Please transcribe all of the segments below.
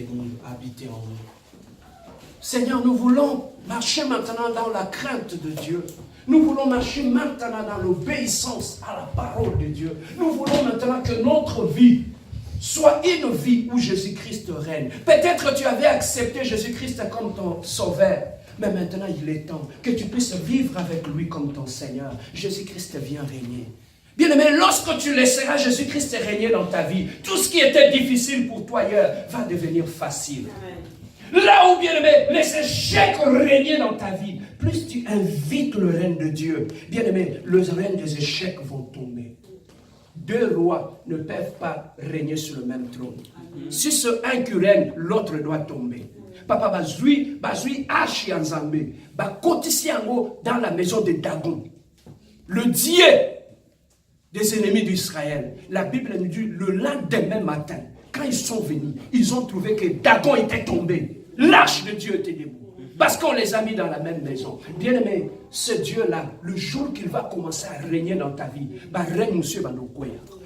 venir habiter en nous. Seigneur, nous voulons marcher maintenant dans la crainte de Dieu. Nous voulons marcher maintenant dans l'obéissance à la parole de Dieu. Nous voulons maintenant que notre vie soit une vie où Jésus-Christ règne. Peut-être tu avais accepté Jésus-Christ comme ton sauveur, mais maintenant il est temps que tu puisses vivre avec lui comme ton Seigneur. Jésus-Christ vient régner. Bien-aimé, lorsque tu laisseras Jésus-Christ régner dans ta vie, tout ce qui était difficile pour toi hier va devenir facile. Amen. Là où, bien-aimé, les échecs régnaient dans ta vie, plus tu invites le règne de Dieu, bien-aimé, le règne des échecs vont tomber. Deux rois ne peuvent pas régner sur le même trône. Si ce un qui règne, l'autre doit tomber. Papa bazui achi anzambe, kotisi yango dans la maison de Dagon. Le Dieu des ennemis d'Israël. La Bible nous dit, le lendemain matin, quand ils sont venus, ils ont trouvé que Dagon était tombé. L'arche de Dieu était debout. Parce qu'on les a mis dans la même maison. Bien-aimé, ce Dieu-là, le jour qu'il va commencer à régner dans ta vie,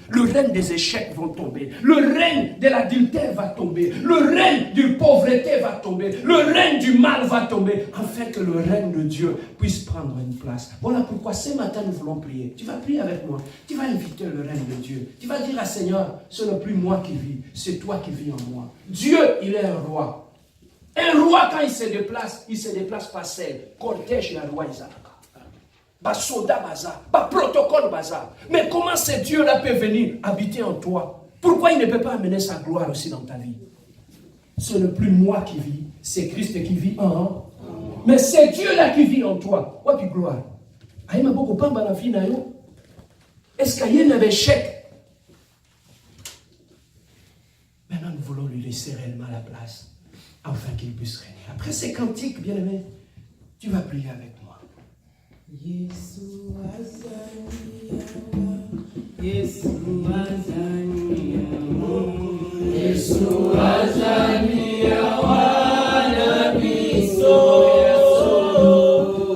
le règne des échecs va tomber. Le règne de l'adultère va tomber. Le règne de pauvreté va tomber. Le règne du mal va tomber. Afin que le règne de Dieu puisse prendre une place. Voilà pourquoi ce matin nous voulons prier. Tu vas prier avec moi. Tu vas inviter le règne de Dieu. Tu vas dire à Seigneur, ce n'est plus moi qui vis, c'est toi qui vis en moi. Dieu, il est un roi. Un roi, quand il se déplace par seul. Cortège, le roi Isaac. Soda baza, protocole baza. Mais comment ce Dieu-là peut venir habiter en toi? Pourquoi il ne peut pas amener sa gloire aussi dans ta vie? Ce n'est plus moi qui vis, c'est Christ qui vit en moi. Mais c'est Dieu-là qui vit en toi. Quoi puis gloire? Est-ce qu'il y a un échec? Maintenant, nous voulons lui laisser réellement la place, afin qu'il puisse régner. Après ces cantiques, bien-aimés, tu vas prier avec moi. Yesu azaniyawa, Yesu azaniyawa, Yesu azaniyawa na miso Yesu,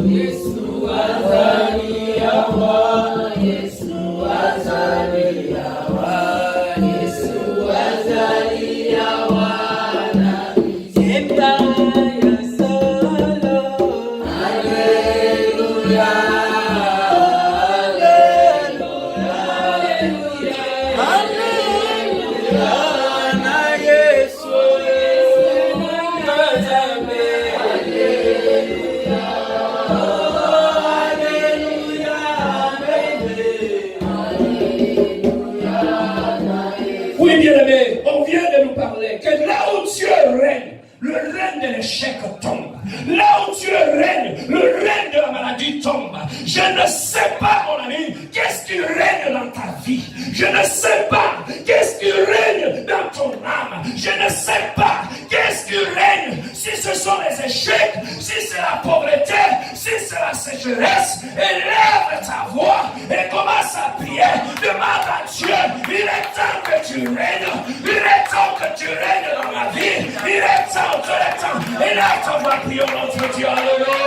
Yesu azaniyawa, Yesu azaniyawa, Yesu azaniyawa na miso. Le règne de l'échec tombe. Là où Dieu règne, le règne de la maladie tombe. Je ne sais pas, mon ami, qu'est-ce qui règne dans ta vie. Je ne sais pas qu'est-ce qui règne dans ton âme. Je ne sais pas qu'est-ce qui règne. Si ce sont les échecs, si c'est la pauvreté, si c'est la sécheresse, élève ta voix et commence à prier. Demande à Dieu, il est temps que tu règnes. Il est temps que tu règnes dans ma vie. Il est temps, tout le temps. Et là, tu vas prier notre Dieu. Alléluia.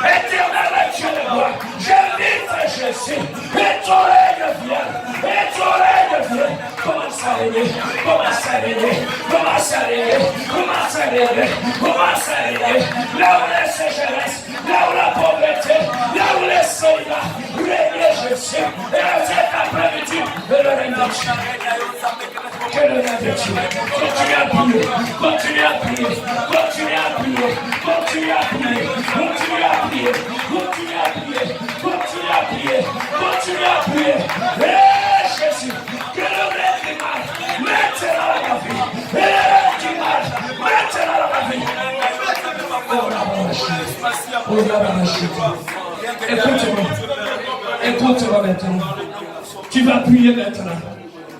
Éternel Dieu de gloire, j'invite Jésus, et ton règne vient, et ton règne vient. Commence à régner, commence à régner, commence à régner, commence à régner, commence à régner. Là où les sécheresses, là où la pauvreté, là où les soldats, règne Jésus, et cet après-midi, le règne de Dieu. Que le règne de Dieu, continue à prier, continue à prier, continue à prier, continue à prier, continue à prier, continue à prier, continue à prier, continue à prier. Et Jésus, que le règne du mal maintenant dans ma vie, et le règne du mal maintenant dans ma vie. Écoute-moi maintenant. Tu vas prier maintenant.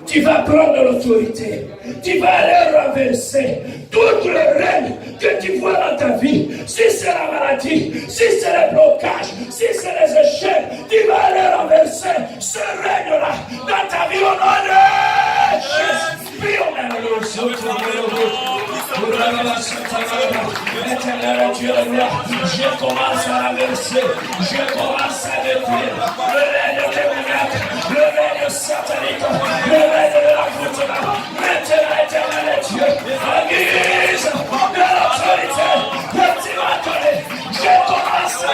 Tu vas prendre l'autorité. Tu vas aller renverser toute le que tu vois dans ta vie, si c'est la maladie, si c'est les blocages, si c'est les échecs, tu vas aller renverser ce règne-là dans ta vie au nom de Jésus. Éternel Dieu, je commence à renverser, je commence à détruire le règne démoniaque, le règne satanique, le règne de la foutue. Maintenant, éternel Dieu, en guise de l'autorité que tu m'as donnée, je commence à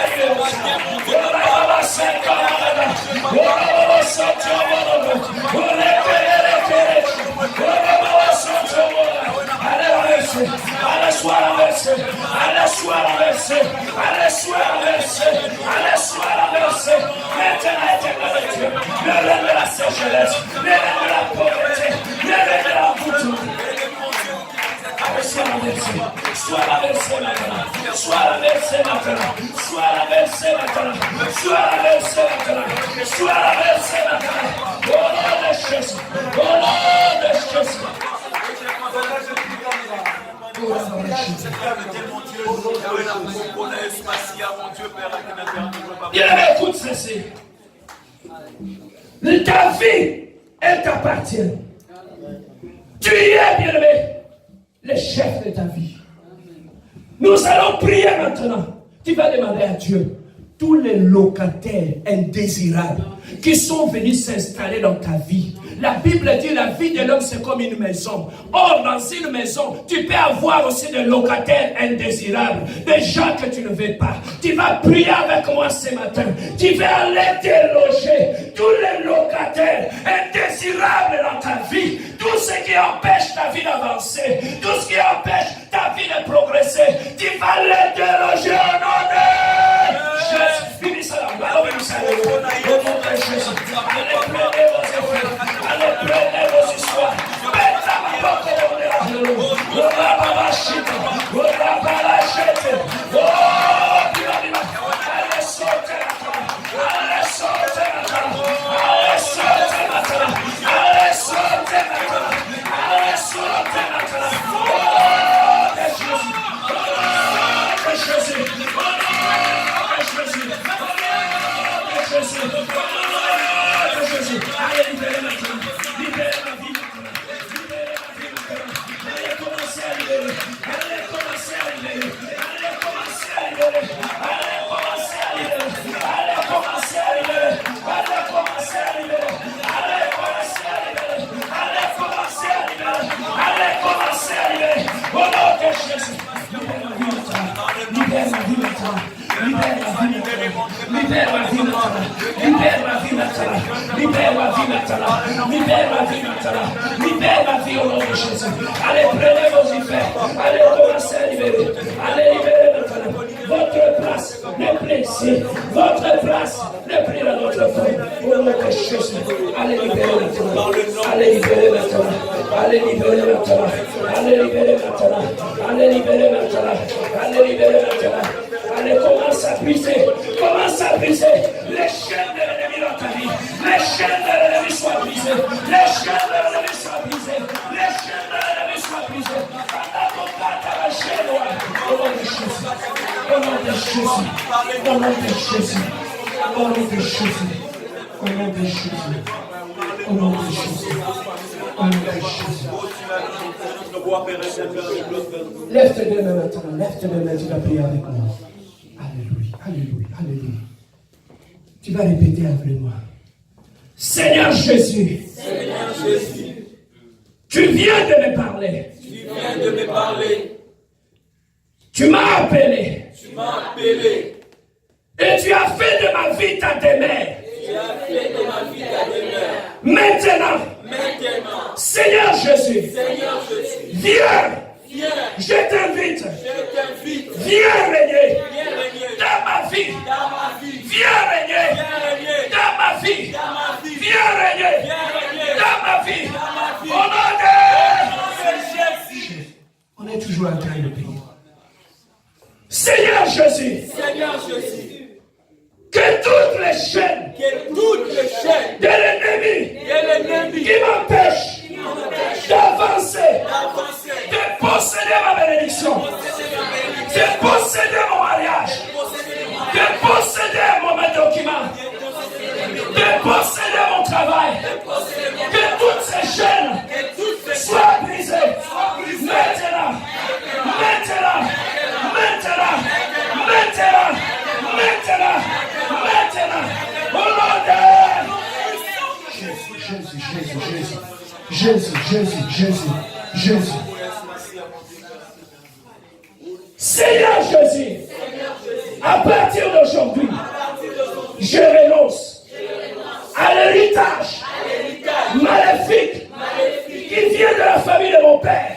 allez, sois renversé, allez, sois renversé, allez, sois renversé, allez, sois renversé. Maintenant, éternel Dieu, le règne de la sécheresse, le règne de la pauvreté, le règne de la foutue. Allez, sois renversé maintenant, sois renversé maintenant, sois renversé maintenant, sois renversé maintenant, sois renversé maintenant. Au nom de Jésus, au nom de Jésus. Bien, écoute ceci. Ta vie, elle t'appartient. Tu y es, bien-aimé, le chef de ta vie. Nous allons prier maintenant. Tu vas demander à Dieu tous les locataires indésirables qui sont venus s'installer dans ta vie. La Bible dit la vie de l'homme c'est comme une maison. Or dans une maison, tu peux avoir aussi des locataires indésirables, des gens que tu ne veux pas. Tu vas prier avec moi ce matin. Tu vas aller déloger tous les locataires indésirables dans ta vie. Tout ce qui empêche ta vie d'avancer, tout ce qui empêche ta vie de progresser, tu vas les déloger au nom de Jésus. Allez, prenez vos efforts. Allez, prenez vos histoires. Libère ma vie au nom de Jésus. Allez, prenez vos affaires. Allez, commencez à libérer. Allez, libérer maintenant. Votre place n'est plus ici. Votre place n'est plus dans notre vie. Au nom de Jésus. Allez, libérer maintenant. Allez, libérer maintenant. Allez, libérer maintenant. Allez, libérer maintenant. Allez, libérer maintenant. Allez, libérer maintenant. Allez, commence à briser. Commence à briser les chaînes de l'ennemi dans ta vie. Les chaînes de l'ennemi soient brisées. Les chaînes de l'ennemi soient brisées. Les chaînes de l'ennemi soient brisées. Au nom de Jésus. Au nom de Jésus. Au nom de Jésus. Au nom de Jésus. Au nom de Jésus. Au nom de Jésus. Au nom de Jésus. Lève tes deux mains maintenant. Lève tes deux mains. Tu vas prier avec moi. Alléluia. Alléluia. Alléluia. Tu vas répéter avec moi. Seigneur Jésus. Seigneur Jésus. Tu viens de me parler. Tu viens de me parler. Tu m'as appelé. Tu m'as appelé. Et tu as fait de ma vie ta demeure. Tu as fait de ma vie ta demeure. Maintenant, Seigneur Jésus, viens. Je t'invite. Viens régner dans ma vie. Viens régner dans ma vie. Viens régner dans ma vie. Au nom de Jésus. On est toujours en train de prier. Seigneur Jésus, que toutes les chaînes de l'ennemi qui m'empêchent d'avancer, de posséder ma bénédiction, Jésus. Seigneur Jésus, à partir d'aujourd'hui, je renonce à l'héritage maléfique qui vient de la famille de mon père,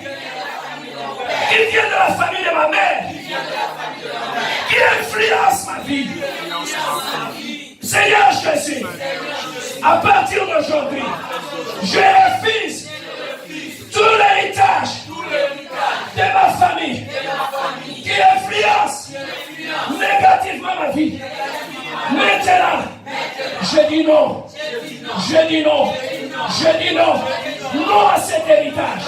qui vient de la famille de ma mère, qui influence ma vie. Seigneur Jésus, à partir d'aujourd'hui, je refuse tout l'héritage de ma famille qui influence négativement ma vie. Maintenant, je dis non. Je dis non. Je dis non. Non à cet héritage.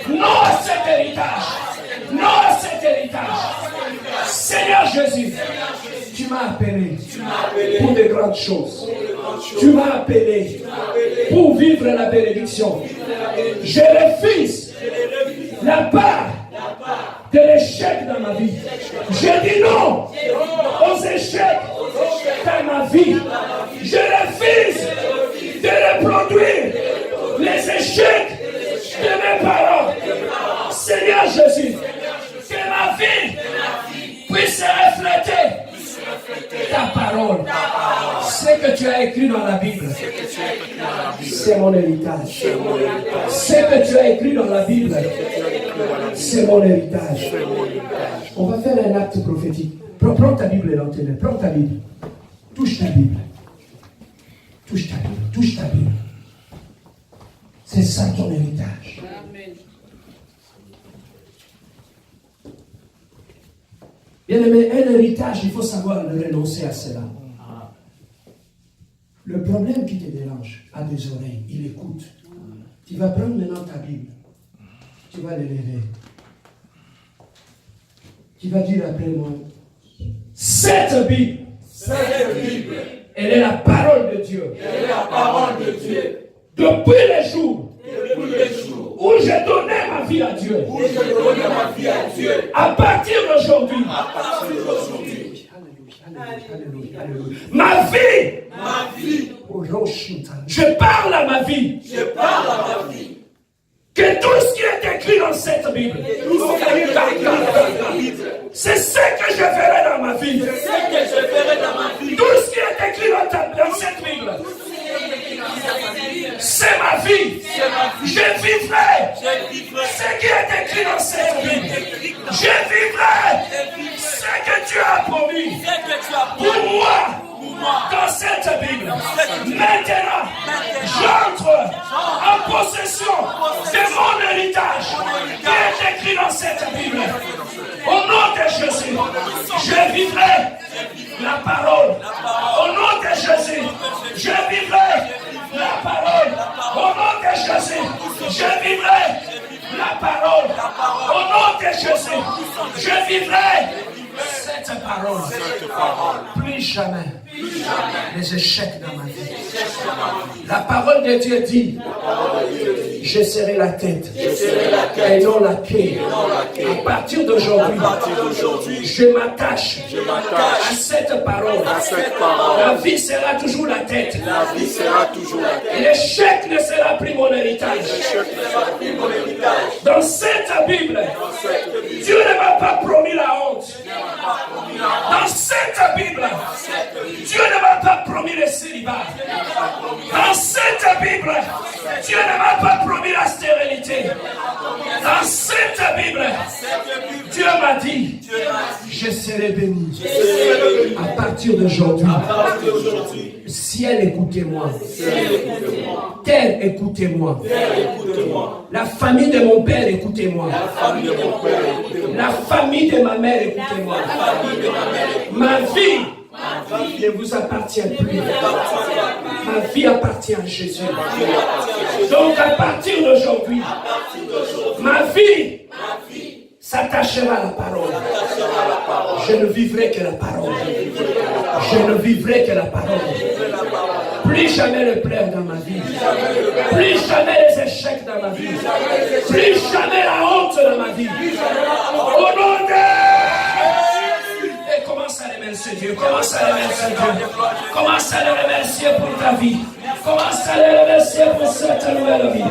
Non à cet héritage. Non à cet héritage. Seigneur Jésus, tu m'as appelé pour de grandes choses. Tu m'as appelé pour vivre la bénédiction. Je refuse la part de l'échec dans ma vie. Je dis non aux échecs dans ma vie. Je refuse de reproduire les échecs de mes parents. Seigneur Jésus, que ma vie puisse refléter ta parole. Ce que tu as écrit dans la Bible, c'est mon héritage. Ce que tu as écrit dans la Bible, c'est mon héritage. On va faire un acte prophétique. Prends ta Bible dans tes mains. Prends ta Bible. Touche ta Bible. Touche ta Bible. Touche ta Bible. C'est ça ton héritage. Bien aimé, un héritage, il faut savoir le renoncer à cela. Le problème qui te dérange a des oreilles, il écoute. Tu vas prendre maintenant ta Bible. Tu vas l'élever. Tu vas dire après moi, cette Bible, elle est la parole de Dieu. Elle est la parole de Dieu. Depuis les jours où j'ai donné ma vie à Dieu. À partir d'aujourd'hui. Ma vie. Je parle à ma vie. Que tout ce qui est écrit dans cette Bible, c'est ce que je ferai dans ma vie. Tout ce qui est écrit dans cette Bible, c'est ma vie. Je vivrai ce qui est écrit dans cette Bible. Je vivrai ce que tu as promis pour moi. Dans cette Bible. Maintenant, j'entre en possession de mon héritage qui est écrit dans cette Bible. Au nom de Jésus, je vivrai la parole. Au nom de Jésus, je vivrai la parole. Au nom de Jésus, je vivrai la parole. Au nom de Jésus, je vivrai cette parole. Plus jamais les échecs dans ma vie. La parole de Dieu dit, je serai la tête et non la queue. À partir d'aujourd'hui, je m'attache à cette parole. La vie sera toujours la tête. L'échec ne sera plus mon héritage. Dans cette Bible, Dieu ne m'a pas promis la honte. Dans cette Bible, Dieu ne m'a pas promis le célibat. Dans cette Bible, Dieu ne m'a pas promis la stérilité. Dans cette Bible, Dieu m'a dit, je serai béni. À partir d'aujourd'hui, ciel, écoutez-moi. Terre, écoutez-moi. La famille de mon père, écoutez-moi. La famille de ma mère, écoutez-moi. Ma vie ne vous appartient plus. Ma vie appartient à Jésus. Donc à partir d'aujourd'hui, ma vie s'attachera à la parole. Je ne vivrai que la parole. Je ne vivrai que la parole. Plus jamais le pleurs dans ma vie. Plus jamais les échecs dans ma vie. Plus jamais la honte dans ma vie. Au nom de... Commence à remercier Dieu. Commence à remercier Dieu. Commence à le remercier pour ta vie. Commence à les remercier pour cette nouvelle vie.